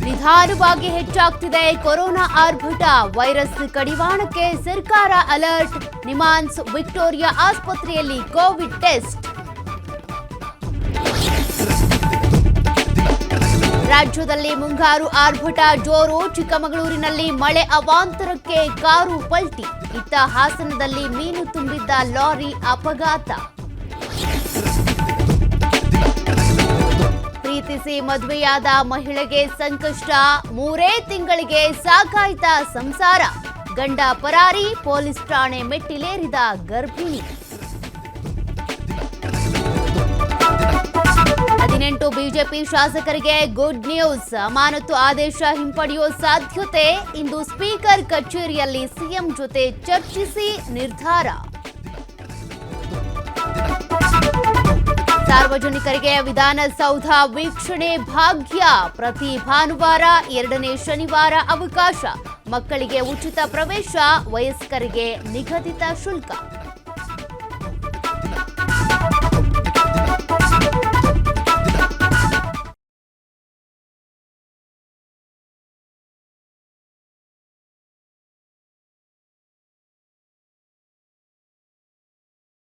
ನಿಧಾನವಾಗಿ ಹೆಚ್ಚಾಗ್ತಿದೆ ಕೊರೋನಾ ಆರ್ಭಟ. ವೈರಸ್ ಕಡಿವಾಣಕ್ಕೆ ಸರ್ಕಾರ ಅಲರ್ಟ್. ನಿಮಾನ್ಸ್ ವಿಕ್ಟೋರಿಯಾ ಆಸ್ಪತ್ರೆಯಲ್ಲಿ ಕೋವಿಡ್ ಟೆಸ್ಟ್. ರಾಜ್ಯದಲ್ಲಿ ಮುಂಗಾರು ಆರ್ಭಟ ಜೋರು. ಚಿಕ್ಕಮಗಳೂರಿನಲ್ಲಿ ಮಳೆ ಅವಾಂತರಕ್ಕೆ ಕಾರು ಪಲ್ಟಿ. ಇತ್ತ ಹಾಸನದಲ್ಲಿ ಮೀನು ತುಂಬಿದ್ದ ಲಾರಿ ಅಪಘಾತ. ಪ್ರೀತಿಸಿ ಮದುವೆಯಾದ ಮಹಿಳೆಗೆ ಸಂಕಷ್ಟ. 3 ತಿಂಗಳಿಗೆ ಸಾಕಾಯ್ತ ಸಂಸಾರ. ಗಂಡ ಪರಾರಿ. ಪೊಲೀಸ್ ಠಾಣೆ ಮೆಟ್ಟಿಲೇರಿದ ಗರ್ಭಿಣಿ. 18 ಬಿಜೆಪಿ ಶಾಸಕರಿಗೆ ಗುಡ್ ನ್ಯೂಸ್. ಅಮಾನತು ಆದೇಶ ಹಿಂಪಡೆಯುವ ಸಾಧ್ಯತೆ. ಇಂದು ಸ್ಪೀಕರ್ ಕಚೇರಿಯಲ್ಲಿ ಸಿಎಂ ಜೊತೆ ಚರ್ಚಿಸಿ ನಿರ್ಧಾರ. ಸಾರ್ವಜನಿಕರಿಗೆ ವಿಧಾನಸೌಧ ವೀಕ್ಷಣೆ ಭಾಗ್ಯ. ಪ್ರತಿ ಭಾನುವಾರ 2ನೇ ಶನಿವಾರ ಅವಕಾಶ. ಮಕ್ಕಳಿಗೆ ಉಚಿತ ಪ್ರವೇಶ. ವಯಸ್ಕರಿಗೆ ನಿಗದಿತ ಶುಲ್ಕ.